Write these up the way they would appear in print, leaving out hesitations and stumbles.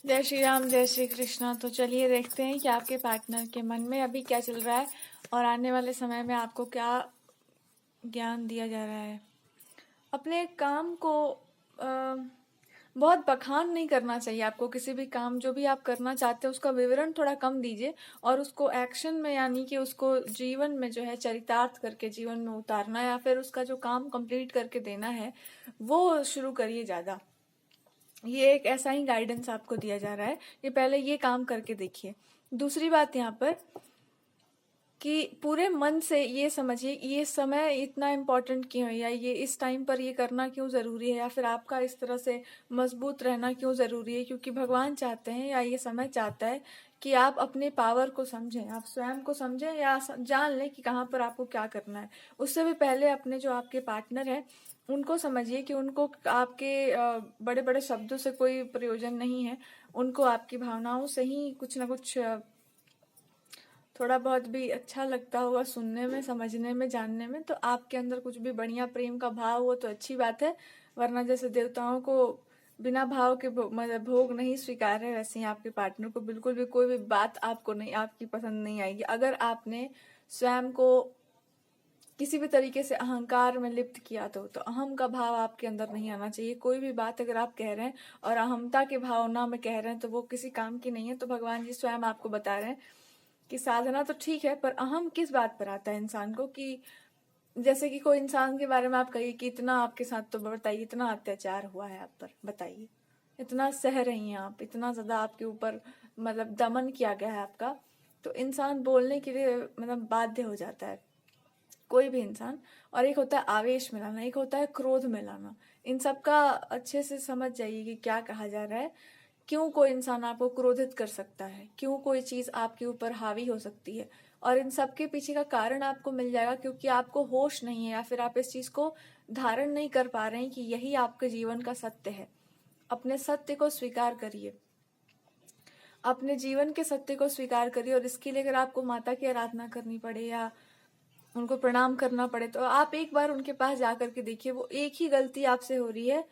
जय श्री राम, जय श्री कृष्णा। तो चलिए देखते हैं कि आपके पार्टनर के मन में अभी क्या चल रहा है और आने वाले समय में आपको क्या ज्ञान दिया जा रहा है। अपने काम को बहुत बखान नहीं करना चाहिए आपको। किसी भी काम जो भी आप करना चाहते हैं उसका विवरण थोड़ा कम दीजिए और उसको एक्शन में, यानी कि उसको जीवन में जो है चरितार्थ करके जीवन में उतारना, या फिर उसका जो काम कंप्लीट करके देना है वो शुरू करिए ज़्यादा। ये एक ऐसा ही गाइडेंस आपको दिया जा रहा है कि पहले ये काम करके देखिए। दूसरी बात यहाँ पर कि पूरे मन से ये समझिए ये समय इतना इम्पोर्टेंट क्यों है, या ये इस टाइम पर ये करना क्यों ज़रूरी है, या फिर आपका इस तरह से मजबूत रहना क्यों ज़रूरी है। क्योंकि भगवान चाहते हैं या ये समय चाहता है कि आप अपने पावर को समझें, आप स्वयं को समझें या जान लें कि कहाँ पर आपको क्या करना है। उससे भी पहले अपने जो आपके पार्टनर हैं उनको समझिए कि उनको आपके बड़े बड़े शब्दों से कोई प्रयोजन नहीं है। उनको आपकी भावनाओं से ही कुछ ना कुछ थोड़ा बहुत भी अच्छा लगता होगा सुनने में, समझने में, जानने में। तो आपके अंदर कुछ भी बढ़िया प्रेम का भाव हो तो अच्छी बात है, वरना जैसे देवताओं को बिना भाव के मतलब भोग नहीं स्वीकार है, वैसे ही आपके पार्टनर को बिल्कुल भी कोई भी बात आपको नहीं, आपकी पसंद नहीं आएगी अगर आपने स्वयं को किसी भी तरीके से अहंकार में लिप्त किया। तो अहम का भाव आपके अंदर नहीं आना चाहिए। कोई भी बात अगर आप कह रहे हैं और अहमता के भावना में कह रहे हैं तो वो किसी काम की नहीं है। तो भगवान जी स्वयं आपको बता रहे हैं कि साधना तो ठीक है, पर अहम किस बात पर आता है इंसान को। कि जैसे कि कोई इंसान के बारे में आप कहिए कि इतना आपके साथ, तो बताइए इतना अत्याचार हुआ है आप पर, बताइए इतना सह रही हैं आप, इतना ज्यादा आपके ऊपर मतलब दमन किया गया है आपका, तो इंसान बोलने के लिए मतलब बाध्य हो जाता है, कोई भी इंसान। और एक होता है आवेश में लाना, एक होता है क्रोध में लाना। इन सब का अच्छे से समझ जाइए कि क्या कहा जा रहा है। क्यों कोई इंसान आपको क्रोधित कर सकता है, क्यों कोई चीज आपके ऊपर हावी हो सकती है, और इन सब के पीछे का कारण आपको मिल जाएगा। क्योंकि आपको होश नहीं है या फिर आप इस चीज को धारण नहीं कर पा रहे हैं कि यही आपके जीवन का सत्य है। अपने सत्य को स्वीकार करिए, अपने जीवन के सत्य को स्वीकार करिए। और इसके लिए अगर आपको माता की आराधना करनी पड़े या उनको प्रणाम करना पड़े तो आप एक बार उनके पास जाकर के देखिए, वो एक ही गलती आपसे हो रही है,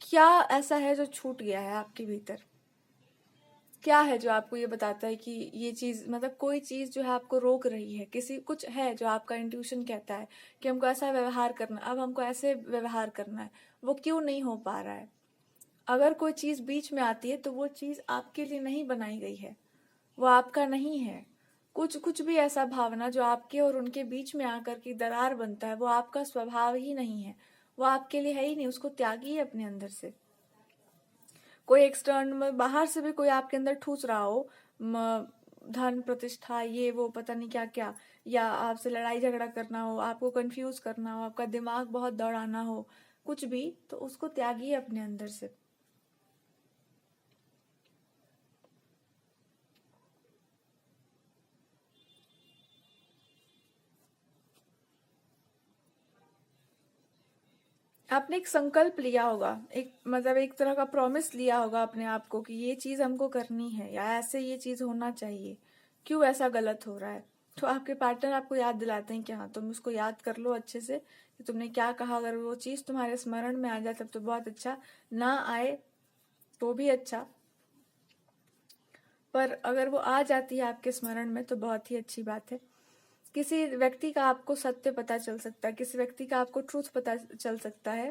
क्या ऐसा है जो छूट गया है आपके भीतर, क्या है जो आपको ये बताता है कि ये चीज, मतलब कोई चीज जो है आपको रोक रही है। किसी कुछ है जो आपका इंट्यूशन कहता है कि हमको ऐसा व्यवहार करना, अब हमको ऐसे व्यवहार करना है, वो क्यों नहीं हो पा रहा है। अगर कोई चीज बीच में आती है तो वो चीज आपके लिए नहीं बनाई गई है, वो आपका नहीं है। कुछ कुछ भी ऐसा भावना जो आपके और उनके बीच में आकर के दरार बनता है, वो आपका स्वभाव ही नहीं है, वो आपके लिए है ही नहीं। उसको त्यागिए अपने अंदर से। कोई एक्सटर्न में बाहर से भी कोई आपके अंदर ठूस रहा हो, धन प्रतिष्ठा ये वो पता नहीं क्या क्या, या आपसे लड़ाई झगड़ा करना हो, आपको कंफ्यूज करना हो, आपका दिमाग बहुत दौड़ाना हो, कुछ भी, तो उसको त्यागिए अपने अंदर से। आपने एक संकल्प लिया होगा, एक मतलब एक तरह का प्रॉमिस लिया होगा अपने आप को कि ये चीज हमको करनी है या ऐसे ये चीज होना चाहिए, क्यों ऐसा गलत हो रहा है। तो आपके पार्टनर आपको याद दिलाते हैं कि हाँ तुम उसको याद कर लो अच्छे से कि तुमने क्या कहा। अगर वो चीज तुम्हारे स्मरण में आ जाए तब तो बहुत अच्छा, ना आए तो भी अच्छा, पर अगर वो आ जाती है आपके स्मरण में तो बहुत ही अच्छी बात है। किसी व्यक्ति का आपको सत्य पता चल सकता है, किसी व्यक्ति का आपको ट्रूथ पता चल सकता है।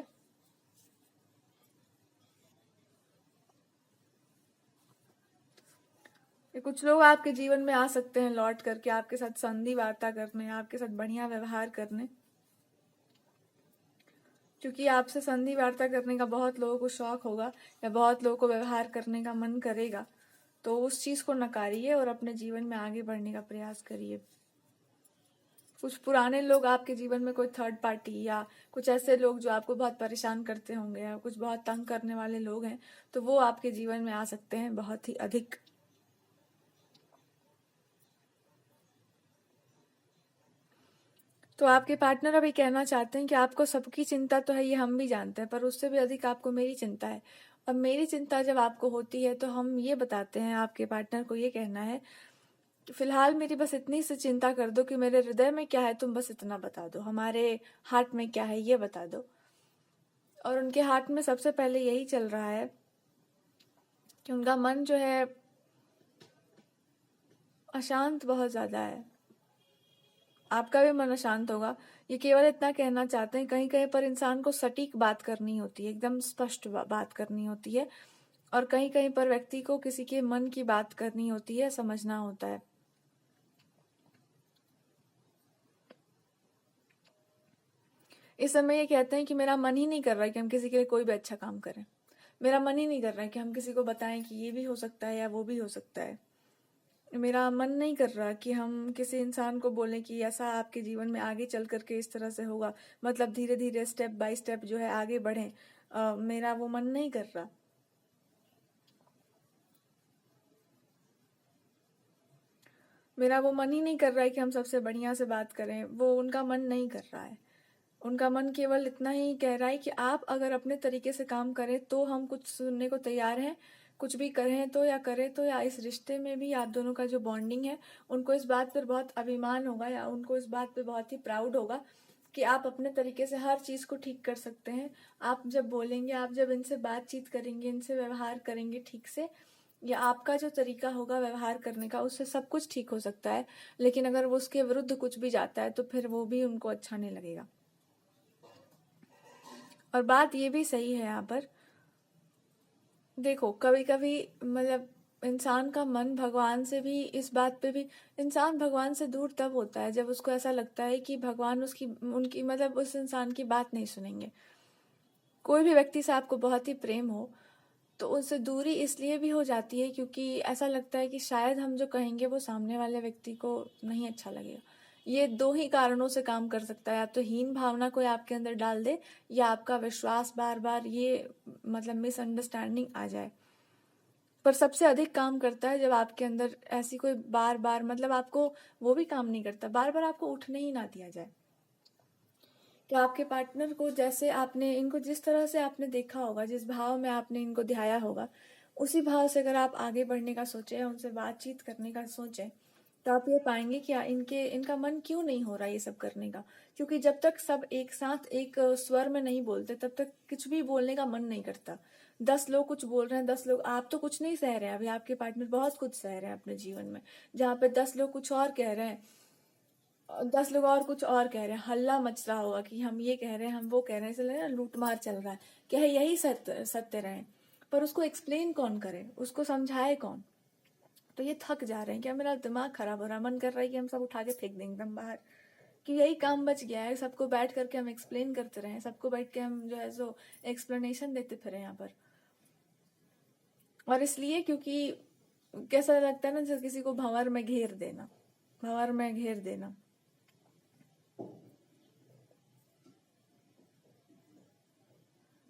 ये कुछ लोग आपके जीवन में आ सकते हैं लौट करके आपके साथ संधि वार्ता करने, आपके साथ बढ़िया व्यवहार करने। क्योंकि आपसे संधि वार्ता करने का बहुत लोगों को शौक होगा या बहुत लोगों को व्यवहार करने का मन करेगा, तो उस चीज को नकारिए और अपने जीवन में आगे बढ़ने का प्रयास करिए। कुछ पुराने लोग आपके जीवन में, कोई थर्ड पार्टी या कुछ ऐसे लोग जो आपको बहुत परेशान करते होंगे या कुछ बहुत तंग करने वाले लोग हैं, तो वो आपके जीवन में आ सकते हैं बहुत ही अधिक। तो आपके पार्टनर अभी कहना चाहते हैं कि आपको सबकी चिंता तो है, ये हम भी जानते हैं, पर उससे भी अधिक आपको मेरी चिंता है। और मेरी चिंता जब आपको होती है तो हम ये बताते हैं, आपके पार्टनर को ये कहना है कि फिलहाल मेरी बस इतनी सी चिंता कर दो कि मेरे हृदय में क्या है तुम बस इतना बता दो, हमारे हार्ट में क्या है ये बता दो। और उनके हार्ट में सबसे पहले यही चल रहा है कि उनका मन जो है अशांत बहुत ज़्यादा है। आपका भी मन अशांत होगा। ये केवल इतना कहना चाहते हैं, कहीं कहीं पर इंसान को सटीक बात करनी होती है, एकदम स्पष्ट बात करनी होती है, और कहीं कहीं पर व्यक्ति को किसी के मन की बात करनी होती है, समझना होता है। इस समय ये कहते हैं कि मेरा मन ही नहीं कर रहा है कि हम किसी के लिए कोई भी अच्छा काम करें। मेरा मन ही नहीं कर रहा है कि हम किसी को बताएं कि ये भी हो सकता है या वो भी हो सकता है। मेरा मन नहीं कर रहा कि हम किसी इंसान को बोलें कि ऐसा आपके जीवन में आगे चल करके इस तरह से होगा, मतलब धीरे धीरे स्टेप बाय स्टेप जो है आगे बढ़ें। मेरा वो मन नहीं कर रहा। मेरा वो मन ही नहीं कर रहा है कि हम सबसे बढ़िया से बात करें। वो उनका मन नहीं कर रहा है। उनका मन केवल इतना ही कह रहा है कि आप अगर अपने तरीके से काम करें तो हम कुछ सुनने को तैयार हैं। कुछ भी करें तो या करें तो, या इस रिश्ते में भी आप दोनों का जो बॉन्डिंग है, उनको इस बात पर बहुत अभिमान होगा, या उनको इस बात पर बहुत ही प्राउड होगा कि आप अपने तरीके से हर चीज़ को ठीक कर सकते हैं। आप जब बोलेंगे, आप जब इनसे बातचीत करेंगे, इनसे व्यवहार करेंगे ठीक से, या आपका जो तरीका होगा व्यवहार करने का, उससे सब कुछ ठीक हो सकता है। लेकिन अगर वो उसके विरुद्ध कुछ भी जाता है तो फिर वो भी उनको अच्छा नहीं लगेगा। और बात ये भी सही है यहाँ पर। देखो, कभी कभी मतलब इंसान का मन भगवान से भी, इस बात पे भी, इंसान भगवान से दूर तब होता है जब उसको ऐसा लगता है कि भगवान उसकी उनकी मतलब उस इंसान की बात नहीं सुनेंगे। कोई भी व्यक्ति से आपको बहुत ही प्रेम हो तो उससे दूरी इसलिए भी हो जाती है क्योंकि ऐसा लगता है कि शायद हम जो कहेंगे वो सामने वाले व्यक्ति को नहीं अच्छा लगेगा। ये दो ही कारणों से काम कर सकता है, या तो हीन भावना कोई आपके अंदर डाल दे, या आपका विश्वास बार बार ये मतलब मिसअंडरस्टैंडिंग आ जाए। पर सबसे अधिक काम करता है जब आपके अंदर ऐसी कोई बार बार, मतलब आपको वो भी काम नहीं करता, बार बार आपको उठने ही ना दिया जाए। तो आपके पार्टनर को, जैसे आपने इनको जिस तरह से आपने देखा होगा, जिस भाव में आपने इनको ध्याया होगा, उसी भाव से अगर आप आगे बढ़ने का सोचें, उनसे बातचीत करने का सोचें, तो आप ये पाएंगे कि इनका मन क्यों नहीं हो रहा ये सब करने का। क्योंकि जब तक सब एक साथ एक स्वर में नहीं बोलते तब तक कुछ भी बोलने का मन नहीं करता। 10 लोग कुछ बोल रहे हैं, 10 लोग, आप तो कुछ नहीं सह रहे हैं, अभी आपके पार्टनर बहुत कुछ सह रहे हैं अपने जीवन में, जहाँ पे 10 लोग कुछ और कह रहे हैं, 10 लोग और कुछ और कह रहे हैं, हल्ला मच रहा होगा कि हम ये कह रहे हैं, हम वो कह रहे हैं, इसलिए लूट मार चल रहा है, क्या है यही सत्य सत्य रहे। पर उसको एक्सप्लेन कौन करे, उसको समझाए कौन। तो ये थक जा रहे हैं, क्या मेरा दिमाग खराब हो रहा है, मन कर रहा है कि हम सब उठा के फेंक देंगे एकदम बाहर, कि यही काम बच गया है, सबको बैठ करके हम एक्सप्लेन करते रहे, सबको बैठ के हम जो है सो एक्सप्लेनेशन देते फिर यहाँ पर। और इसलिए क्योंकि कैसा लगता है ना, जैसे किसी को भंवर में घेर देना, भंवर में घेर देना।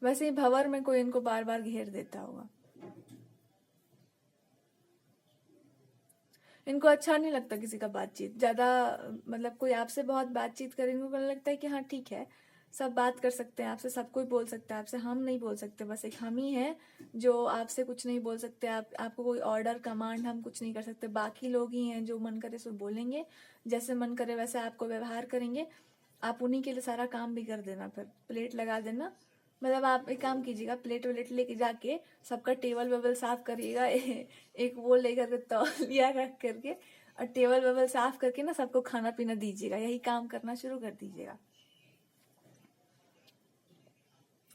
वैसे ही भंवर में कोई इनको बार बार घेर देता होगा। इनको अच्छा नहीं लगता किसी का बातचीत ज्यादा, मतलब कोई आपसे बहुत बातचीत करे, इनको लगता है कि हाँ ठीक है, सब बात कर सकते हैं आपसे, सब कोई बोल सकता है आपसे, हम नहीं बोल सकते, बस एक हम ही हैं जो आपसे कुछ नहीं बोल सकते। आपको कोई ऑर्डर कमांड हम कुछ नहीं कर सकते, बाकी लोग ही हैं जो मन करे सो बोलेंगे, जैसे मन करे वैसे आपको व्यवहार करेंगे। आप उन्हीं के लिए सारा काम भी कर देना, फिर प्लेट लगा देना। मतलब आप एक काम कीजिएगा, प्लेट व्लेट लेके जाके सबका टेबल वेबल साफ करिएगा, एक वो लेकर के तौलिया रख करके, और टेबल वेबल साफ करके ना सबको खाना पीना दीजिएगा, यही काम करना शुरू कर दीजिएगा।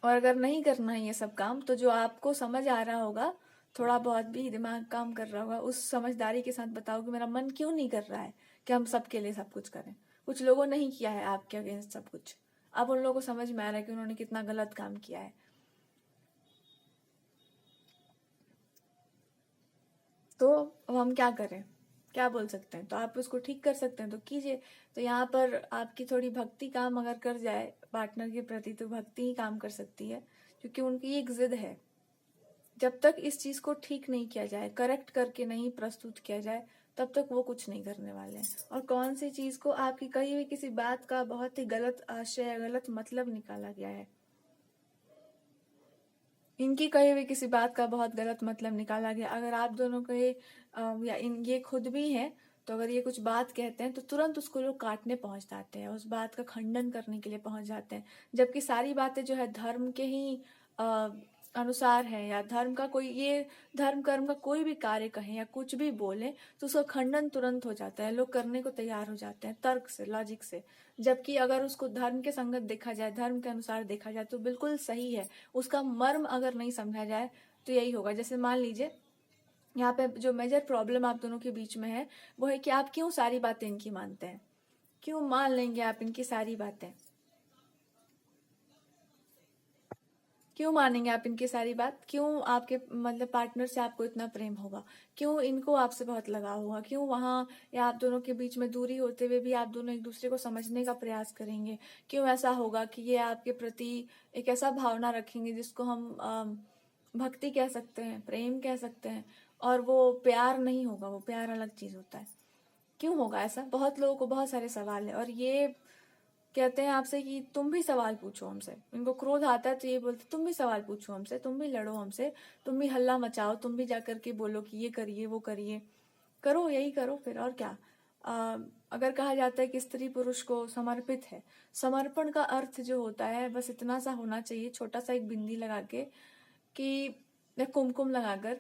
और अगर नहीं करना है ये सब काम, तो जो आपको समझ आ रहा होगा, थोड़ा बहुत भी दिमाग काम कर रहा होगा, उस समझदारी के साथ बताओ कि मेरा मन क्यों नहीं कर रहा है कि हम सबके लिए सब कुछ करें। कुछ लोगों ने नहीं किया है आपके अगेंस्ट सब कुछ, अब उन लोगों को समझ में आ रहा है कि उन्होंने कितना गलत काम किया है। तो अब हम क्या करें, क्या बोल सकते हैं, तो आप उसको ठीक कर सकते हैं तो कीजिए। तो यहाँ पर आपकी थोड़ी भक्ति काम अगर कर जाए पार्टनर के प्रति, तो भक्ति ही काम कर सकती है, क्योंकि उनकी एक जिद है। जब तक इस चीज को ठीक नहीं किया जाए, करेक्ट करके नहीं प्रस्तुत किया जाए, तब तक वो कुछ नहीं करने वाले हैं। और कौन सी चीज को आपकी कही हुई किसी बात का बहुत ही गलत आशय, गलत मतलब निकाला गया है, इनकी कही हुई किसी बात का बहुत गलत मतलब निकाला गया। अगर आप दोनों के या ये खुद भी हैं, तो अगर ये कुछ बात कहते हैं तो तुरंत उसको लोग काटने पहुंच जाते हैं, उस बात का खंडन करने के लिए पहुंच जाते हैं, जबकि सारी बातें जो है धर्म के ही अनुसार है, या धर्म का कोई, ये धर्म कर्म का कोई भी कार्य कहें या कुछ भी बोले तो उसका खंडन तुरंत हो जाता है, लोग करने को तैयार हो जाते हैं तर्क से, लॉजिक से। जबकि अगर उसको धर्म के संगत देखा जाए, धर्म के अनुसार देखा जाए तो बिल्कुल सही है। उसका मर्म अगर नहीं समझा जाए तो यही होगा। जैसे मान लीजिए यहाँ पे जो मेजर प्रॉब्लम आप दोनों के बीच में है वो है कि आप क्यों सारी बातें इनकी मानते हैं, क्यों मान लेंगे आप इनकी सारी बातें, क्यों मानेंगे आप इनकी सारी बात, क्यों आपके मतलब पार्टनर से आपको इतना प्रेम होगा, क्यों इनको आपसे बहुत लगाव होगा, क्यों वहाँ या आप दोनों के बीच में दूरी होते हुए भी आप दोनों एक दूसरे को समझने का प्रयास करेंगे, क्यों ऐसा होगा कि ये आपके प्रति एक ऐसा भावना रखेंगे जिसको हम भक्ति कह सकते हैं, प्रेम कह सकते हैं, और वो प्यार नहीं होगा, वो प्यार अलग चीज होता है। क्यों होगा ऐसा? बहुत लोगों को बहुत सारे सवाल है, और ये कहते हैं आपसे कि तुम भी सवाल पूछो हमसे। इनको क्रोध आता है तो ये बोलते तुम भी सवाल पूछो हमसे, तुम भी लड़ो हमसे, तुम भी हल्ला मचाओ, तुम भी जाकर के बोलो कि ये करिए वो करिए, करो यही करो फिर, और क्या। अगर कहा जाता है कि स्त्री पुरुष को समर्पित है, समर्पण का अर्थ जो होता है बस इतना सा होना चाहिए, छोटा सा एक बिंदी लगा के कि या कुमकुम लगाकर,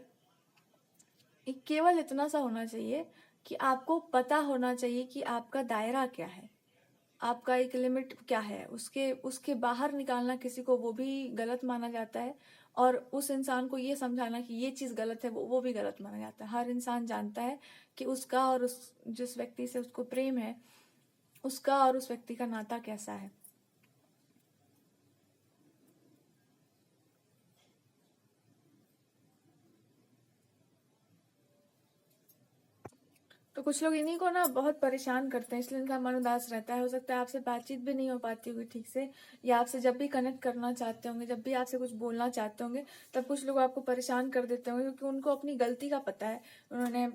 केवल इतना सा होना चाहिए कि आपको पता होना चाहिए कि आपका दायरा क्या है, आपका एक लिमिट क्या है, उसके उसके बाहर निकालना किसी को वो भी गलत माना जाता है, और उस इंसान को ये समझाना कि ये चीज गलत है वो भी गलत माना जाता है। हर इंसान जानता है कि उसका और उस जिस व्यक्ति से उसको प्रेम है, उसका और उस व्यक्ति का नाता कैसा है। तो कुछ लोग इन्हीं को ना बहुत परेशान करते हैं, इसलिए इनका मन उदास रहता है। हो सकता है आपसे बातचीत भी नहीं हो पाती होगी ठीक से, या आपसे जब भी कनेक्ट करना चाहते होंगे, जब भी आपसे कुछ बोलना चाहते होंगे, तब कुछ लोग आपको परेशान कर देते होंगे, क्योंकि उनको अपनी गलती का पता है, उन्होंने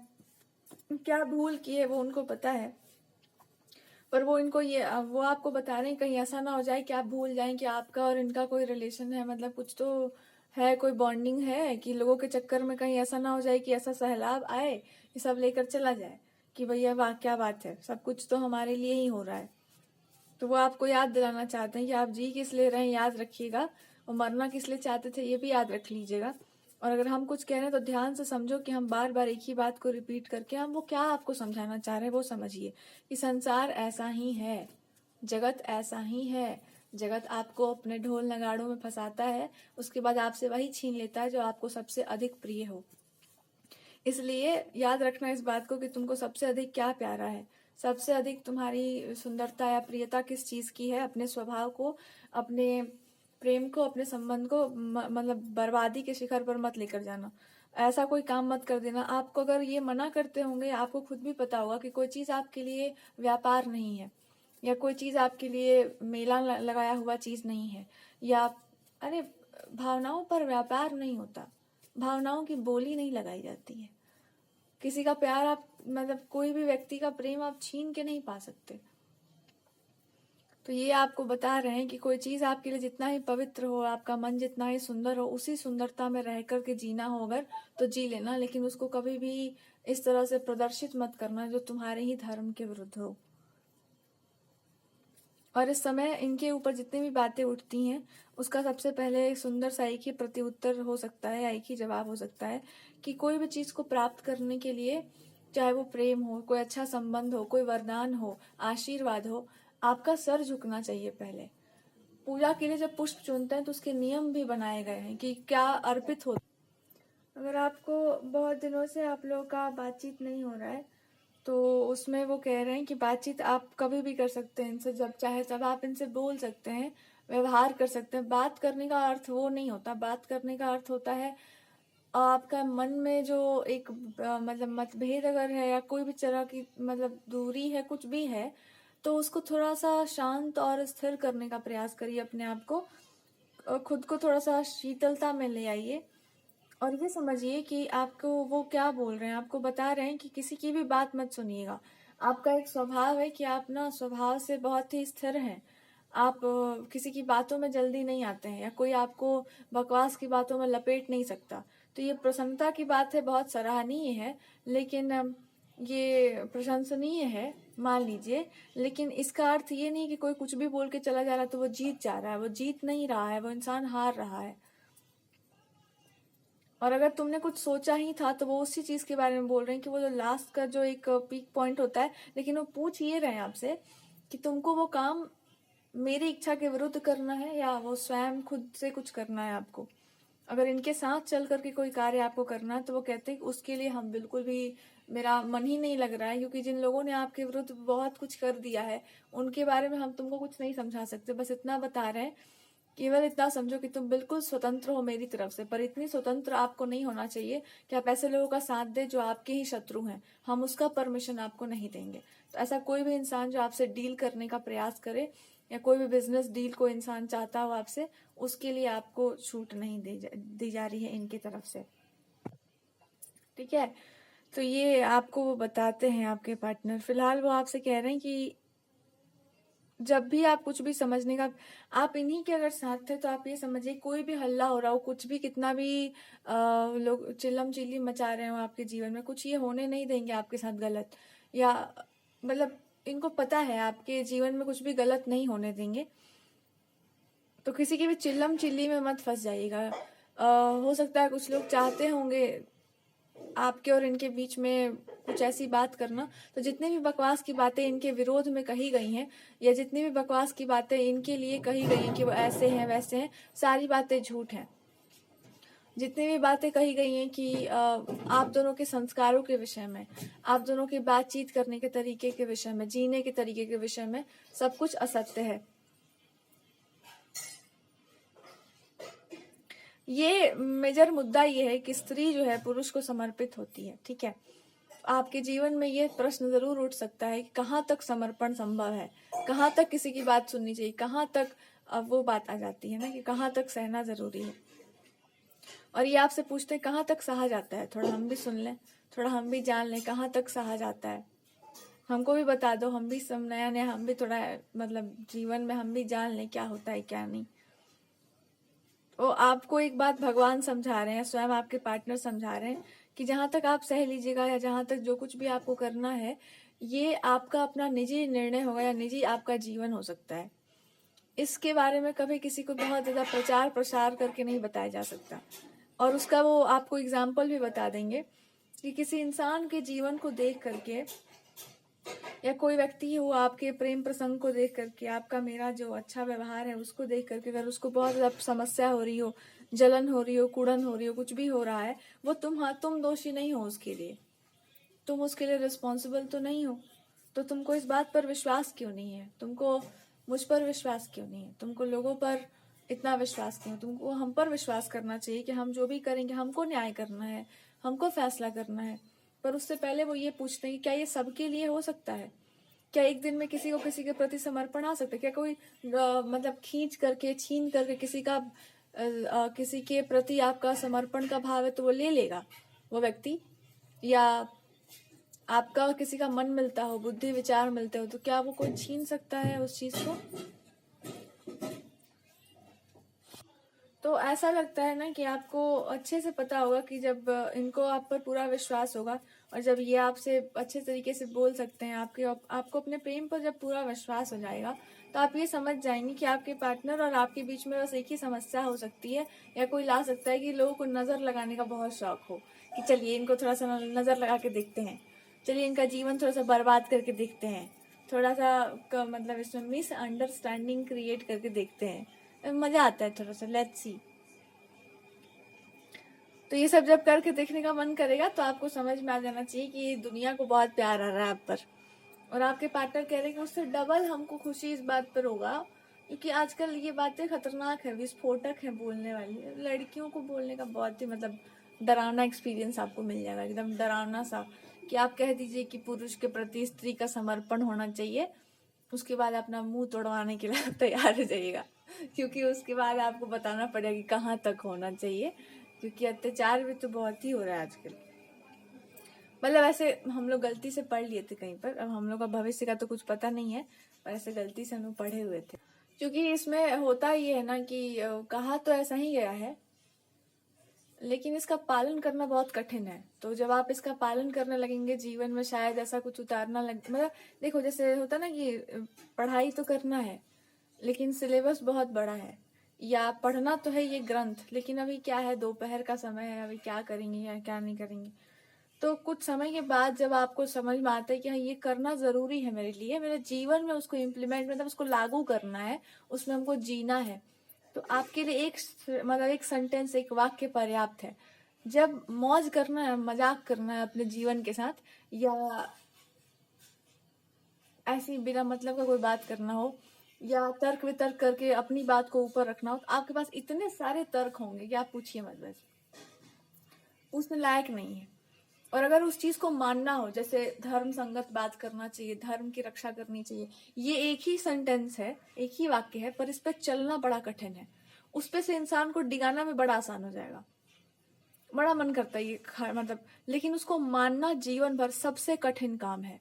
क्या भूल की है वो उनको पता है। पर वो इनको ये वो आपको बता रहे हैं कहीं ऐसा ना हो जाए कि आप भूल जाएं कि आपका और इनका कोई रिलेशन है, मतलब कुछ तो है, कोई बॉन्डिंग है, कि लोगों के चक्कर में कहीं ऐसा ना हो जाए कि ऐसा सैलाब आए ये सब लेकर चला जाए कि भैया वाह क्या बात है, सब कुछ तो हमारे लिए ही हो रहा है। तो वो आपको याद दिलाना चाहते हैं कि आप जी किस लिए रहे याद रखिएगा, और मरना किस लिए चाहते थे ये भी याद रख लीजिएगा। और अगर हम कुछ कह रहे हैं तो ध्यान से समझो कि हम बार बार एक ही बात को रिपीट करके हम वो क्या आपको समझाना चाह रहे हैं वो समझिए, कि संसार ऐसा ही है, जगत ऐसा ही है। जगत आपको अपने ढोल नगाड़ों में फंसाता है, उसके बाद आपसे वही छीन लेता है जो आपको सबसे अधिक प्रिय हो। इसलिए याद रखना इस बात को कि तुमको सबसे अधिक क्या प्यारा है, सबसे अधिक तुम्हारी सुंदरता या प्रियता किस चीज की है। अपने स्वभाव को, अपने प्रेम को, अपने संबंध को मतलब बर्बादी के शिखर पर मत लेकर जाना, ऐसा कोई काम मत कर देना। आपको अगर ये मना करते होंगे, आपको खुद भी पता होगा कि कोई चीज आपके लिए व्यापार नहीं है, या कोई चीज आपके लिए मेला लगाया हुआ चीज नहीं है, या अरे भावनाओं पर व्यापार नहीं होता, भावनाओं की बोली नहीं लगाई जाती है। किसी का प्यार आप मतलब कोई भी व्यक्ति का प्रेम आप छीन के नहीं पा सकते। तो ये आपको बता रहे हैं कि कोई चीज आपके लिए जितना ही पवित्र हो, आपका मन जितना ही सुंदर हो, उसी सुंदरता में रह करके जीना हो अगर तो जी लेना, लेकिन उसको कभी भी इस तरह से प्रदर्शित मत करना जो तुम्हारे ही धर्म के विरुद्ध हो। और इस समय इनके ऊपर जितनी भी बातें उठती हैं उसका सबसे पहले सुंदर सा एक ही प्रति उत्तर हो सकता है, या एक ही जवाब हो सकता है कि कोई भी चीज को प्राप्त करने के लिए, चाहे वो प्रेम हो, कोई अच्छा संबंध हो, कोई वरदान हो, आशीर्वाद हो, आपका सर झुकना चाहिए पहले। पूजा के लिए जब पुष्प चुनते हैं तो उसके नियम भी बनाए गए हैं कि क्या अर्पित हो। अगर आपको बहुत दिनों से आप लोगों का बातचीत नहीं हो रहा है तो उसमें वो कह रहे हैं कि बातचीत आप कभी भी कर सकते हैं इनसे, जब चाहे तब आप इनसे बोल सकते हैं, व्यवहार कर सकते हैं। बात करने का अर्थ वो नहीं होता, बात करने का अर्थ होता है आपका मन में जो एक मतलब मतभेद अगर है, या कोई भी तरह की मतलब दूरी है, कुछ भी है, तो उसको थोड़ा सा शांत और स्थिर करने का प्रयास करिए अपने आप को, खुद को थोड़ा सा शीतलता में ले आइए, और ये समझिए कि आपको वो क्या बोल रहे हैं। आपको बता रहे हैं कि किसी की भी बात मत सुनिएगा। आपका एक स्वभाव है कि आप ना स्वभाव से बहुत ही स्थिर हैं, आप किसी की बातों में जल्दी नहीं आते हैं, या कोई आपको बकवास की बातों में लपेट नहीं सकता। तो ये प्रसन्नता की बात है, बहुत सराहनीय है, लेकिन ये प्रशंसनीय है मान लीजिए, लेकिन इसका अर्थ ये नहीं कि कोई कुछ भी बोल के चला जा रहा है तो वो जीत जा रहा है। वो जीत नहीं रहा है, वो इंसान हार रहा है। और अगर तुमने कुछ सोचा ही था तो वो उसी चीज के बारे में बोल रहे हैं कि वो जो लास्ट का जो एक पीक पॉइंट होता है, लेकिन वो पूछ ये रहे हैं आपसे कि तुमको वो काम मेरी इच्छा के विरुद्ध करना है या वो स्वयं खुद से कुछ करना है आपको। अगर इनके साथ चल करके कोई कार्य आपको करना है तो वो कहते हैं कि उसके लिए हम बिल्कुल भी, मेरा मन ही नहीं लग रहा है, क्योंकि जिन लोगों ने आपके विरुद्ध बहुत कुछ कर दिया है उनके बारे में हम तुमको कुछ नहीं समझा सकते, बस इतना बता रहे हैं, केवल इतना समझो कि तुम बिल्कुल स्वतंत्र हो मेरी तरफ से। पर इतनी स्वतंत्र आपको नहीं होना चाहिए कि आप ऐसे लोगों का साथ दे जो आपके ही शत्रु हैं, हम उसका परमिशन आपको नहीं देंगे। तो ऐसा कोई भी इंसान जो आपसे डील करने का प्रयास करे या कोई भी बिजनेस डील को इंसान चाहता हो आपसे, उसके लिए आपको छूट नहीं दी जा रही है इनकी तरफ से। ठीक है, तो ये आपको वो बताते हैं आपके पार्टनर। फिलहाल वो आपसे कह रहे हैं कि जब भी आप कुछ भी समझने का, आप इन्हीं के अगर साथ थे तो आप ये समझिए कोई भी हल्ला हो रहा हो, कुछ भी, कितना भी लोग चिल्लम चिल्ली मचा रहे हो आपके जीवन में, कुछ ये होने नहीं देंगे आपके साथ गलत, या मतलब इनको पता है आपके जीवन में कुछ भी गलत नहीं होने देंगे। तो किसी की भी चिल्लम चिल्ली में मत फंस जाइएगा। हो सकता है कुछ लोग चाहते होंगे आपके और इनके बीच में कुछ ऐसी बात करना, तो जितनी भी बकवास की बातें इनके विरोध में कही गई हैं या जितनी भी बकवास की बातें इनके लिए कही गई हैं कि वो ऐसे हैं वैसे हैं, सारी बातें झूठ हैं। जितनी भी बातें कही गई हैं कि आप दोनों के संस्कारों के विषय में, आप दोनों की बातचीत करने के तरीके के विषय में, जीने के तरीके के विषय में, सब कुछ असत्य है। ये मेजर मुद्दा ये है कि स्त्री जो है पुरुष को समर्पित होती है। ठीक है, आपके जीवन में ये प्रश्न जरूर उठ सकता है कि कहाँ तक समर्पण संभव है, कहाँ तक किसी की बात सुननी चाहिए, कहाँ तक, अब वो बात आ जाती है ना कि कहाँ तक सहना जरूरी है। और ये आपसे पूछते हैं कहाँ तक सहा जाता है, थोड़ा हम भी सुन लें, थोड़ा हम भी जान लें कहाँ तक सहा जाता है, हमको भी बता दो, हम भी सब नया नया, हम भी थोड़ा मतलब जीवन में हम भी जान लें क्या होता है क्या नहीं। तो आपको एक बात भगवान समझा रहे हैं, स्वयं आपके पार्टनर समझा रहे हैं कि जहां तक आप सह लीजिएगा या जहां तक जो कुछ भी आपको करना है, ये आपका अपना निजी निर्णय होगा या निजी आपका जीवन हो सकता है। इसके बारे में कभी किसी को बहुत ज्यादा प्रचार प्रसार करके नहीं बताया जा सकता। और उसका वो आपको एग्जाम्पल भी बता देंगे कि किसी इंसान के जीवन को देख करके या कोई व्यक्ति हो आपके प्रेम प्रसंग को देख करके, आपका मेरा जो अच्छा व्यवहार है उसको देख करके अगर उसको बहुत ज्यादा समस्या हो रही हो, जलन हो रही हो, कुड़न हो रही हो, कुछ भी हो रहा है, वो तुम दोषी नहीं हो उसके लिए, तुम उसके लिए रिस्पॉन्सिबल तो नहीं हो। तो तुमको इस बात पर विश्वास क्यों नहीं है, तुमको मुझ पर विश्वास क्यों नहीं है, तुमको लोगों पर इतना विश्वास क्यों, तुमको हम पर विश्वास करना चाहिए कि हम जो भी करेंगे हमको न्याय करना है, हमको फैसला करना है। पर उससे पहले वो ये पूछते हैं कि क्या ये सबके लिए हो सकता है, क्या एक दिन में किसी को किसी के प्रति समर्पण आ सकता है, क्या कोई मतलब खींच करके छीन करके किसी का किसी के प्रति आपका समर्पण का भाव है तो वो ले लेगा वो व्यक्ति, या आपका किसी का मन मिलता हो, बुद्धि विचार मिलते हो, तो क्या वो कोई छीन सकता है उस चीज को। तो ऐसा लगता है ना कि आपको अच्छे से पता होगा कि जब इनको आप पर पूरा विश्वास होगा और जब ये आपसे अच्छे तरीके से बोल सकते हैं, आपको अपने प्रेम पर जब पूरा विश्वास हो जाएगा तो आप ये समझ जाएंगे कि आपके पार्टनर और आपके बीच में बस एक ही समस्या हो सकती है या कोई ला सकता है कि लोगों को नजर लगाने का बहुत शौक हो कि चलिए इनको थोड़ा सा नजर लगा के देखते हैं, चलिए इनका जीवन थोड़ा सा बर्बाद करके देखते हैं, थोड़ा सा मतलब इसमें मिसअंडरस्टैंडिंग क्रिएट करके देखते हैं, मजा आता है थोड़ा सा, लेट्स सी। तो ये सब जब करके देखने का मन करेगा तो आपको समझ में आ जाना चाहिए कि दुनिया को बहुत प्यार आ रहा है आप पर, और आपके पार्टनर कह रहे हैं कि उससे डबल हमको खुशी इस बात पर होगा, क्योंकि आजकल ये बातें खतरनाक है, विस्फोटक है बोलने वाली। लड़कियों को बोलने का बहुत ही मतलब डरावना एक्सपीरियंस आपको मिल जाएगा, एकदम डरावना सा, कि आप कह दीजिए कि पुरुष के प्रति स्त्री का समर्पण होना चाहिए, उसके बाद अपना मुंह तोड़वाने के लिए तैयार हो जाइएगा, क्योंकि उसके बाद आपको बताना पड़ेगा कि कहाँ तक होना चाहिए, क्योंकि अत्याचार भी तो बहुत ही हो रहा है आजकल। मतलब ऐसे हम लोग गलती से पढ़ लिए थे कहीं पर, अब हम लोग का भविष्य का तो कुछ पता नहीं है, पर ऐसे गलती से हम लोग पढ़े हुए थे। क्योंकि इसमें होता ये है ना कि कहा तो ऐसा ही गया है, लेकिन इसका पालन करना बहुत कठिन है। तो जब आप इसका पालन करने लगेंगे जीवन में, शायद ऐसा कुछ उतारना लग, मतलब देखो जैसे होता ना कि पढ़ाई तो करना है लेकिन सिलेबस बहुत बड़ा है, या पढ़ना तो है ये ग्रंथ, लेकिन अभी क्या है, दोपहर का समय है, अभी क्या करेंगे या क्या नहीं करेंगे। तो कुछ समय के बाद जब आपको समझ में आता है कि हाँ ये करना जरूरी है मेरे लिए, मेरे जीवन में उसको इम्प्लीमेंट, मतलब उसको लागू करना है, उसमें हमको जीना है, तो आपके लिए मतलब एक सेंटेंस, एक वाक्य पर्याप्त है। जब मौज करना है, मजाक करना है अपने जीवन के साथ, या ऐसी बिना मतलब का कोई बात करना हो, या तर्क वितर्क करके अपनी बात को ऊपर रखना हो, तो आपके पास इतने सारे तर्क होंगे कि आप पूछिए मत, बस उसमें लायक नहीं है। और अगर उस चीज को मानना हो, जैसे धर्म संगत बात करना चाहिए, धर्म की रक्षा करनी चाहिए, ये एक ही सेंटेंस है, एक ही वाक्य है, पर इस पे चलना बड़ा कठिन है। उस पे से इंसान को डिगाना में बड़ा आसान हो जाएगा, बड़ा मन करता है ये मतलब, लेकिन उसको मानना जीवन भर सबसे कठिन काम है।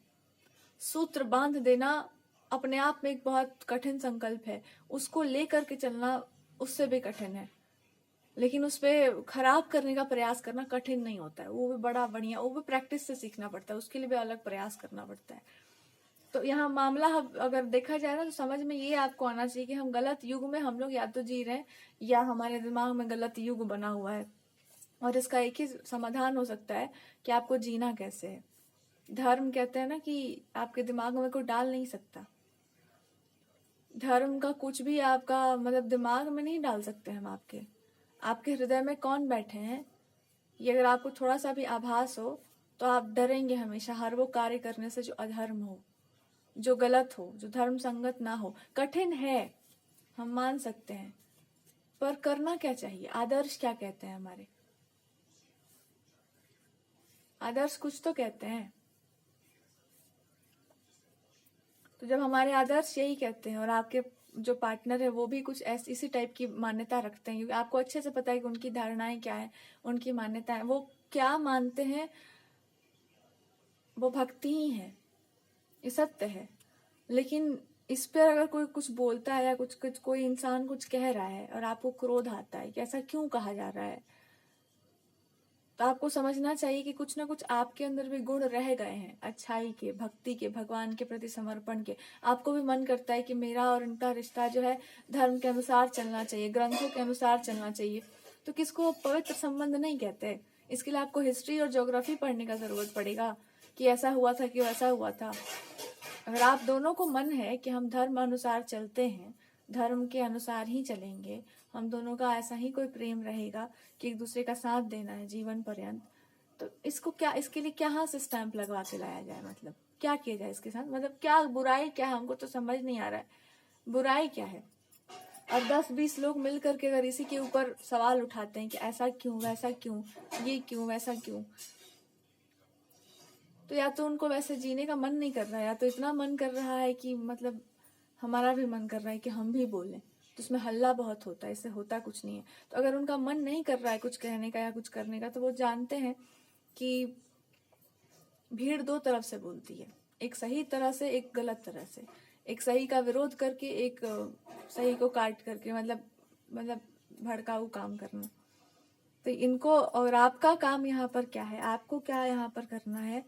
सूत्र बांध देना अपने आप में एक बहुत कठिन संकल्प है, उसको लेकर के चलना उससे भी कठिन है। लेकिन उस पे खराब करने का प्रयास करना कठिन नहीं होता है, वो भी बड़ा बढ़िया, वो भी प्रैक्टिस से सीखना पड़ता है, उसके लिए भी अलग प्रयास करना पड़ता है। तो यहाँ मामला अगर देखा जाए ना, तो समझ में ये आपको आना चाहिए कि हम गलत युग में हम लोग या तो जी रहे हैं, या हमारे दिमाग में गलत युग बना हुआ है। और इसका एक ही समाधान हो सकता है कि आपको जीना कैसे है। धर्म कहते हैं ना कि आपके दिमाग में कोई डाल नहीं सकता, धर्म का कुछ भी आपका मतलब दिमाग में नहीं डाल सकते हम। आपके हृदय में कौन बैठे हैं, ये अगर आपको थोड़ा सा भी आभास हो, तो आप डरेंगे हमेशा हर वो कार्य करने से जो अधर्म हो, जो गलत हो, जो धर्म संगत ना हो। कठिन है, हम मान सकते हैं, पर करना क्या चाहिए? आदर्श क्या कहते हैं हमारे? आदर्श कुछ तो कहते हैं। तो जब हमारे आदर्श यही कहते हैं, और आपके जो पार्टनर है वो भी कुछ ऐसी इसी टाइप की मान्यता रखते हैं, क्योंकि आपको अच्छे से पता है कि उनकी धारणाएं क्या है, उनकी मान्यताएं, वो क्या मानते हैं, वो भक्ति ही है, ये सत्य है। लेकिन इस पर अगर कोई कुछ बोलता है, या कुछ कुछ कोई इंसान कुछ कह रहा है और आपको क्रोध आता है कि ऐसा क्यों कहा जा रहा है, तो आपको समझना चाहिए कि कुछ ना कुछ आपके अंदर भी गुण रह गए हैं, अच्छाई के, भक्ति के, भगवान के प्रति समर्पण के। आपको भी मन करता है कि मेरा और इनका रिश्ता जो है धर्म के अनुसार चलना चाहिए, ग्रंथों के अनुसार चलना चाहिए। तो किसको पवित्र संबंध नहीं कहते? इसके लिए आपको हिस्ट्री और ज्योग्राफी पढ़ने का जरूरत पड़ेगा कि ऐसा हुआ था कि वैसा हुआ था। अगर आप दोनों को मन है कि हम धर्म अनुसार चलते हैं, धर्म के अनुसार ही चलेंगे, हम दोनों का ऐसा ही कोई प्रेम रहेगा कि एक दूसरे का साथ देना है जीवन पर्यंत, तो इसके लिए क्या से स्टैंप लगवा के लाया जाए, मतलब क्या किया जाए इसके साथ, मतलब क्या बुराई क्या है, हमको तो समझ नहीं आ रहा है बुराई क्या है। और 10-20 लोग मिल करके अगर इसी के ऊपर सवाल उठाते हैं कि ऐसा क्यों, वैसा क्यों, ये क्यों, वैसा क्यों, तो या तो उनको वैसे जीने का मन नहीं कर रहा है, या तो इतना मन कर रहा है कि मतलब हमारा भी मन कर रहा है कि हम भी बोलें, तो उसमें हल्ला बहुत होता है, इससे होता कुछ नहीं है। तो अगर उनका मन नहीं कर रहा है कुछ कहने का या कुछ करने का, तो वो जानते हैं कि भीड़ दो तरफ से बोलती है, एक सही तरह से, एक गलत तरह से, एक सही का विरोध करके, एक सही को काट करके, मतलब भड़काऊ काम करना। तो इनको, और आपका काम यहाँ पर क्या है, आपको क्या यहाँ पर करना है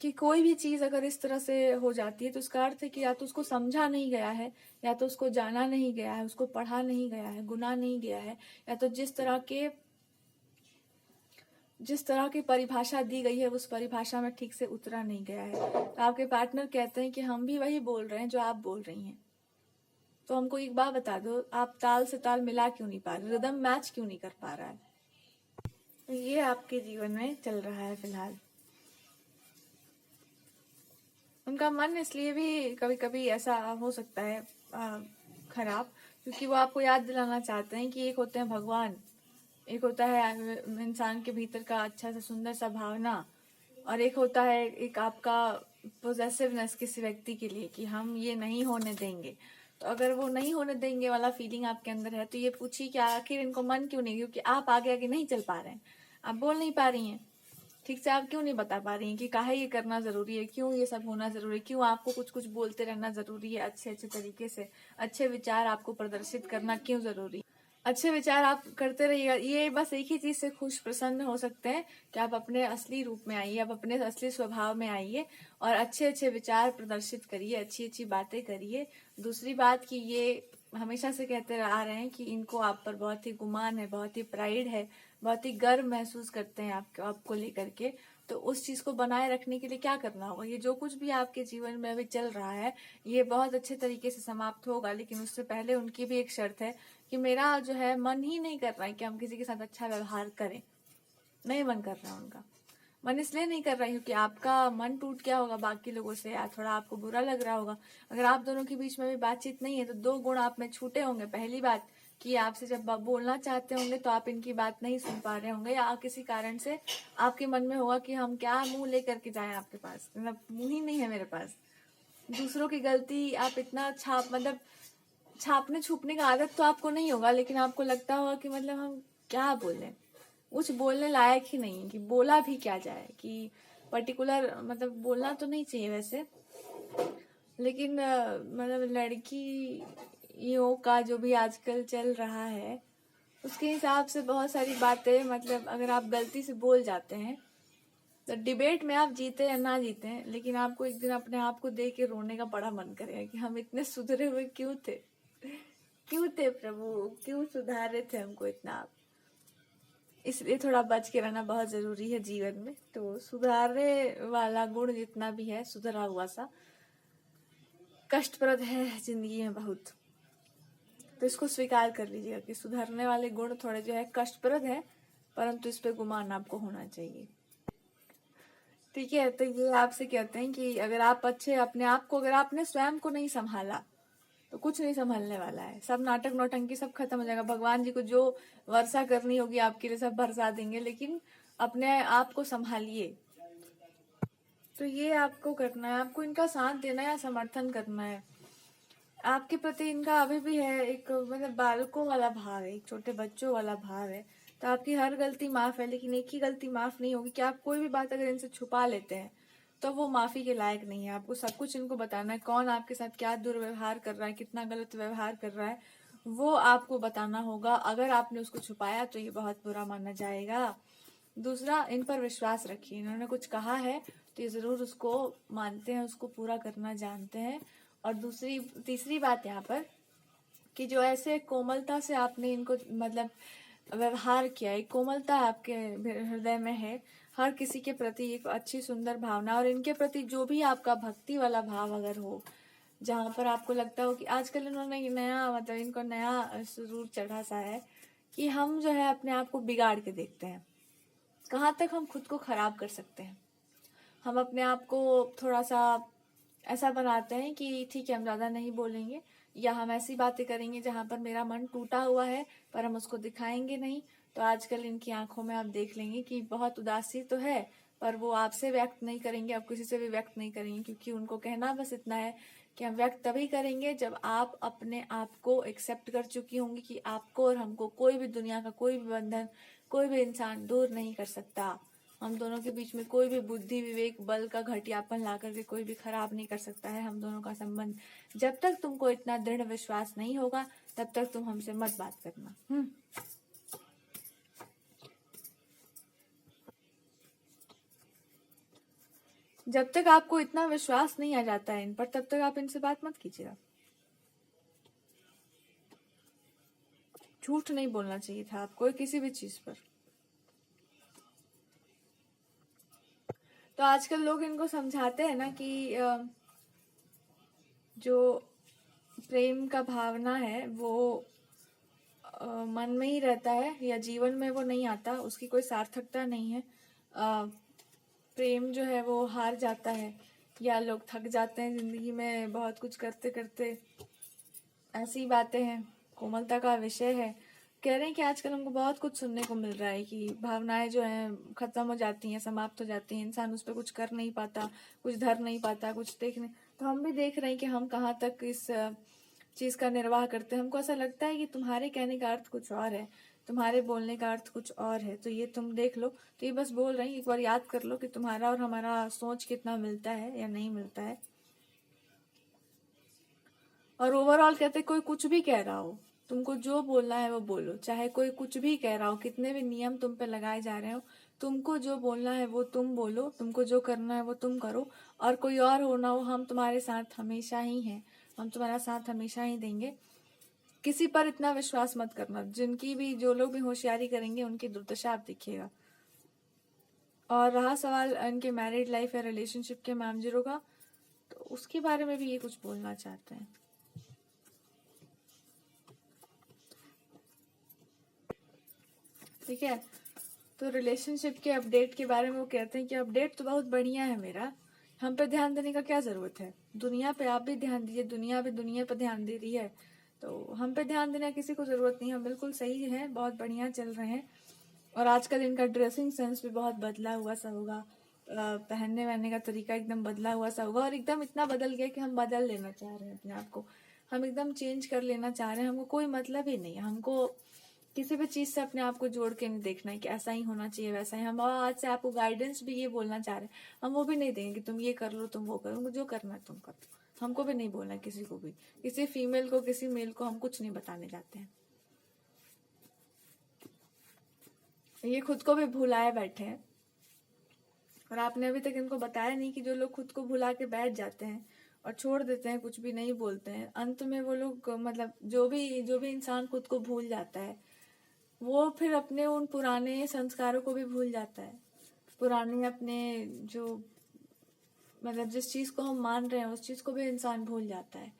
कि कोई भी चीज अगर इस तरह से हो जाती है, तो उसका अर्थ है कि या तो उसको समझा नहीं गया है, या तो उसको जाना नहीं गया है, उसको पढ़ा नहीं गया है, गुना नहीं गया है, या तो जिस तरह की परिभाषा दी गई है उस परिभाषा में ठीक से उतरा नहीं गया है। तो आपके पार्टनर कहते हैं कि हम भी वही बोल रहे हैं जो आप बोल रही हैं, तो हमको एक बात बता दो, आप ताल से ताल मिला क्यों नहीं पा रहे, रिदम मैच क्यों नहीं कर पा रहा है। तो ये आपके जीवन में चल रहा है फिलहाल। उनका मन इसलिए भी कभी कभी ऐसा हो सकता है खराब, क्योंकि वो आपको याद दिलाना चाहते हैं कि एक होते हैं भगवान, एक होता है इंसान के भीतर का अच्छा सा सुंदर सा भावना, और एक होता है एक आपका पोजेसिवनेस किसी व्यक्ति के लिए कि हम ये नहीं होने देंगे। तो अगर वो नहीं होने देंगे वाला फीलिंग आपके अंदर है, तो ये पूछिए कि आखिर इनको मन क्यों नहीं, क्योंकि आप आगे आगे नहीं चल पा रहे हैं, आप बोल नहीं पा रही हैं ठीक से, आप क्यों नहीं बता पा रही हैं कि काहे ये करना जरूरी है, क्यों ये सब होना जरूरी है, क्यों आपको कुछ कुछ बोलते रहना जरूरी है, अच्छे अच्छे तरीके से अच्छे विचार आपको प्रदर्शित करना क्यों जरूरी है। अच्छे विचार आप करते रहिएगा, ये बस एक ही चीज से खुश प्रसन्न हो सकते हैं कि आप अपने असली रूप में आइए, आप अपने असली स्वभाव में आइए, और अच्छे अच्छे विचार प्रदर्शित करिए, अच्छी अच्छी बातें करिए। दूसरी बात कि ये हमेशा से कहते आ रहे हैं कि इनको आप पर बहुत ही गुमान है, बहुत ही प्राइड है, बहुत ही गर्व महसूस करते हैं आपको लेकर के। तो उस चीज को बनाए रखने के लिए क्या करना होगा? ये जो कुछ भी आपके जीवन में अभी चल रहा है ये बहुत अच्छे तरीके से समाप्त होगा, लेकिन उससे पहले उनकी भी एक शर्त है कि मेरा जो है मन ही नहीं कर रहा है कि हम किसी के साथ अच्छा व्यवहार करें। नहीं मन कर रहा उनका। मन इसलिए नहीं कर रहा है क्योंकि आपका मन टूट गया होगा बाकी लोगों से, या थोड़ा आपको बुरा लग रहा होगा। अगर आप दोनों के बीच में भी बातचीत नहीं है तो दो गुण आप में छूटे होंगे। पहली बात कि आपसे जब आप बोलना चाहते होंगे तो आप इनकी बात नहीं सुन पा रहे होंगे, या किसी कारण से आपके मन में होगा कि हम क्या मुंह लेकर के जाएं आपके पास, मतलब मुंह ही नहीं है मेरे पास। दूसरों की गलती आप इतना छापने छुपने का आदत तो आपको नहीं होगा, लेकिन आपको लगता होगा कि मतलब हम क्या बोलें, कुछ बोलने लायक ही नहीं है कि बोला भी क्या जाए, कि पर्टिकुलर मतलब बोलना तो नहीं चाहिए वैसे, लेकिन मतलब लड़कियों का जो भी आजकल चल रहा है उसके हिसाब से बहुत सारी बातें, मतलब अगर आप गलती से बोल जाते हैं तो डिबेट में आप जीते या ना जीते हैं, लेकिन आपको एक दिन अपने आप को देख के रोने का बड़ा मन करेगा कि हम इतने सुधरे हुए क्यों थे, क्यों थे प्रभु, क्यों सुधारे थे हमको इतना आप। इसलिए थोड़ा बच के रहना बहुत जरूरी है जीवन में। तो सुधारने वाला गुण जितना भी है, सुधरा हुआ सा, कष्टप्रद है जिंदगी में बहुत। तो इसको स्वीकार कर लीजिएगा कि सुधरने वाले गुण थोड़े जो है कष्टप्रद है, परंतु इस पे गुमान आपको होना चाहिए। ठीक है, तो ये आपसे कहते हैं कि अगर आप अच्छे अपने आप को, अगर आपने स्वयं को नहीं संभाला तो कुछ नहीं संभलने वाला है। सब नाटक नौटंकी सब खत्म हो जाएगा। भगवान जी को जो वर्षा करनी होगी आपके लिए सब बरसा देंगे, लेकिन अपने आप को संभालिए। तो ये आपको करना है, आपको इनका साथ देना है या समर्थन करना है। आपके प्रति इनका अभी भी है एक मतलब बालकों वाला भाव है, एक छोटे बच्चों वाला भाव है। तो आपकी हर गलती माफ है, लेकिन एक ही गलती माफ नहीं होगी कि आप कोई भी बात अगर इनसे छुपा लेते हैं तो वो माफी के लायक नहीं है। आपको सब कुछ इनको बताना है, कौन आपके साथ क्या दुर्व्यवहार कर रहा है, कितना गलत व्यवहार कर रहा है, वो आपको बताना होगा। अगर आपने उसको छुपाया तो ये बहुत बुरा माना जाएगा। दूसरा, इन पर विश्वास रखिए। इन्होंने कुछ कहा है तो ये जरूर उसको मानते हैं, उसको पूरा करना जानते हैं। और तीसरी बात यहाँ पर कि जो ऐसे कोमलता से आपने इनको मतलब व्यवहार किया, एक कोमलता आपके हृदय में है हर किसी के प्रति, एक अच्छी सुंदर भावना, और इनके प्रति जो भी आपका भक्ति वाला भाव अगर हो, जहाँ पर आपको लगता हो कि आजकल इन्होंने नया मतलब इनको नया सुरूर चढ़ा सा है कि हम जो है अपने आप को बिगाड़ के देखते हैं, कहाँ तक हम खुद को खराब कर सकते हैं। हम अपने आप को थोड़ा सा ऐसा बनाते हैं कि ठीक है हम ज्यादा नहीं बोलेंगे, या हम ऐसी बातें करेंगे जहां पर मेरा मन टूटा हुआ है पर हम उसको दिखाएंगे नहीं। तो आजकल इनकी आंखों में आप देख लेंगे कि बहुत उदासी तो है, पर वो आपसे व्यक्त नहीं करेंगे, आप किसी से भी व्यक्त नहीं करेंगे, क्योंकि उनको कहना बस इतना है कि हम व्यक्त तभी करेंगे जब आप अपने आप को एक्सेप्ट कर चुकी होंगी कि आपको और हमको कोई भी दुनिया का कोई भी बंधन, कोई भी इंसान दूर नहीं कर सकता। हम दोनों के बीच में कोई भी बुद्धि विवेक बल का घटियापन ला करके कोई भी खराब नहीं कर सकता है हम दोनों का संबंध। जब तक तुमको इतना दृढ़ विश्वास नहीं होगा तब तक तुम हमसे मत बात करना। जब तक आपको इतना विश्वास नहीं आ जाता है इन पर, तब तक आप इनसे बात मत कीजिएगा। झूठ नहीं बोलना चाहिए था आपको किसी भी चीज पर। तो आजकल लोग इनको समझाते हैं ना कि जो प्रेम का भावना है वो मन में ही रहता है या जीवन में वो नहीं आता, उसकी कोई सार्थकता नहीं है। प्रेम जो है वो हार जाता है, या लोग थक जाते हैं जिंदगी में बहुत कुछ करते करते। ऐसी बातें हैं, कोमलता का विषय है। कह रहे हैं कि आजकल हमको बहुत कुछ सुनने को मिल रहा है कि भावनाएं जो हैं खत्म हो जाती हैं, समाप्त हो जाती हैं, इंसान उस पर कुछ कर नहीं पाता, कुछ धर नहीं पाता, कुछ देखने। तो हम भी देख रहे हैं कि हम कहाँ तक इस चीज का निर्वाह करते हैं। हमको ऐसा लगता है कि तुम्हारे कहने का अर्थ कुछ और है, तुम्हारे बोलने का अर्थ कुछ और है, तो ये तुम देख लो। तो ये बस बोल रही, एक बार याद कर लो कि तुम्हारा और हमारा सोच कितना मिलता है या नहीं मिलता है। और ओवरऑल कहते कोई कुछ भी कह रहा हो, तुमको जो बोलना है वो बोलो, चाहे कोई कुछ भी कह रहा हो, कितने भी नियम तुम पे लगाए जा रहे हो, तुमको जो बोलना है वो तुम बोलो, तुमको जो करना है वो तुम करो। और कोई और हो ना हो, हम तुम्हारे साथ हमेशा ही हैं, हम तुम्हारा साथ हमेशा ही देंगे। किसी पर इतना विश्वास मत करना, जिनकी भी जो लोग भी होशियारी करेंगे उनकी दुर्दशा आप देखिएगा। और रहा सवाल इनके मैरिड लाइफ या रिलेशनशिप के मैम जीरो का, तो उसके बारे में भी ये कुछ बोलना चाहते हैं। ठीक है, तो रिलेशनशिप के अपडेट के बारे में वो कहते हैं कि अपडेट तो बहुत बढ़िया है मेरा, हम पे ध्यान देने का क्या जरूरत है, दुनिया पे आप भी ध्यान दीजिए, दुनिया भी दुनिया पे ध्यान दे रही है, तो हम पे ध्यान देने किसी को जरूरत नहीं है, बिल्कुल सही है, बहुत बढ़िया चल रहे हैं। और आजकल इनका ड्रेसिंग सेंस भी बहुत बदला हुआ सा होगा, पहनने वहनने का तरीका एकदम बदला हुआ सा होगा, और एकदम इतना बदल गया कि हम बदल लेना चाह रहे हैं अपने आप को, हम एकदम चेंज कर लेना चाह रहे हैं, हमको कोई मतलब ही नहीं है, हमको किसी भी चीज से अपने आप को जोड़ के नहीं देखना है कि ऐसा ही होना चाहिए वैसा ही। हम आज से आपको गाइडेंस भी ये बोलना चाह रहे हैं, हम वो भी नहीं देंगे कि तुम ये कर लो तुम वो करो, जो करना है तुम करो, हमको भी नहीं बोलना है किसी को भी, किसी फीमेल को किसी मेल को हम कुछ नहीं बताने जाते हैं। ये खुद को भी भुलाए बैठे हैं, और आपने अभी तक इनको बताया नहीं कि जो लोग खुद को भुला के बैठ जाते हैं और छोड़ देते हैं, कुछ भी नहीं बोलते हैं, अंत में वो लोग मतलब जो भी इंसान खुद को भूल जाता है वो फिर अपने उन पुराने संस्कारों को भी भूल जाता है, पुराने अपने जो मतलब जिस चीज को हम मान रहे हैं उस चीज को भी इंसान भूल जाता है,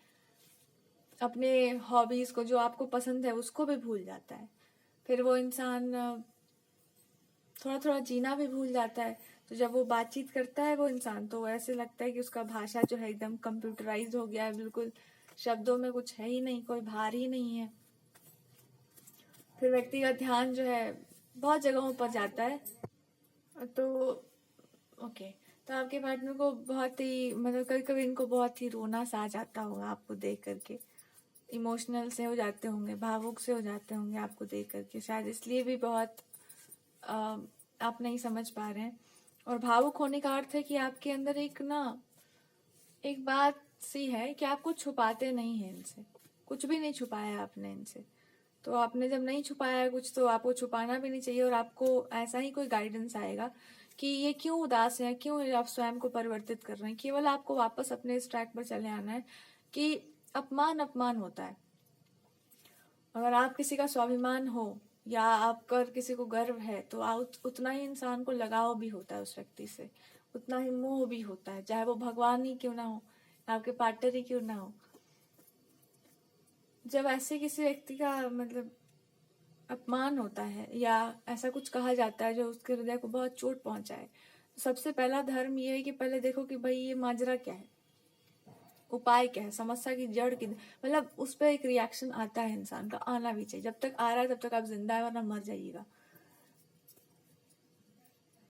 अपने हॉबीज को जो आपको पसंद है उसको भी भूल जाता है, फिर वो इंसान थोड़ा थोड़ा जीना भी भूल जाता है। तो जब वो बातचीत करता है वो इंसान, तो ऐसे लगता है कि उसका भाषा जो है एकदम कंप्यूटराइज हो गया है, बिल्कुल शब्दों में कुछ है ही नहीं, कोई भार ही नहीं है। फिर व्यक्ति का ध्यान जो है बहुत जगहों पर जाता है। तो ओके, तो आपके पार्टनर को बहुत ही मतलब कभी कभी इनको बहुत ही रोना सा आ जाता होगा आपको देख करके, इमोशनल से हो जाते होंगे, भावुक से हो जाते होंगे आपको देख करके, शायद इसलिए भी बहुत आप नहीं समझ पा रहे हैं। और भावुक होने का अर्थ है कि आपके अंदर एक बात सी है कि आप कुछ छुपाते नहीं हैं इनसे, कुछ भी नहीं छुपाया आपने इनसे, तो आपने जब नहीं छुपाया है कुछ तो आपको छुपाना भी नहीं चाहिए, और आपको ऐसा ही कोई गाइडेंस आएगा कि ये क्यों उदास है, क्यों आप स्वयं को परिवर्तित कर रहे हैं, केवल आपको वापस अपने इस ट्रैक पर चले आना है कि अपमान अपमान होता है। अगर आप किसी का स्वाभिमान हो या आपका किसी को गर्व है तो उतना ही इंसान को लगाव भी होता है उस व्यक्ति से, उतना ही मोह भी होता है, चाहे वो भगवान ही क्यों ना हो, आपके पार्टनर ही क्यों ना हो। जब ऐसे किसी व्यक्ति का मतलब अपमान होता है या ऐसा कुछ कहा जाता है जो उसके हृदय को बहुत चोट पहुंचाए, तो सबसे पहला धर्म ये है कि पहले देखो कि भाई ये माजरा क्या है, उपाय क्या है, समस्या की जड़ की, मतलब उस पर एक रिएक्शन आता है इंसान का, आना भी चाहिए, जब तक आ रहा है तब तक आप जिंदा है वरना मर जाइएगा।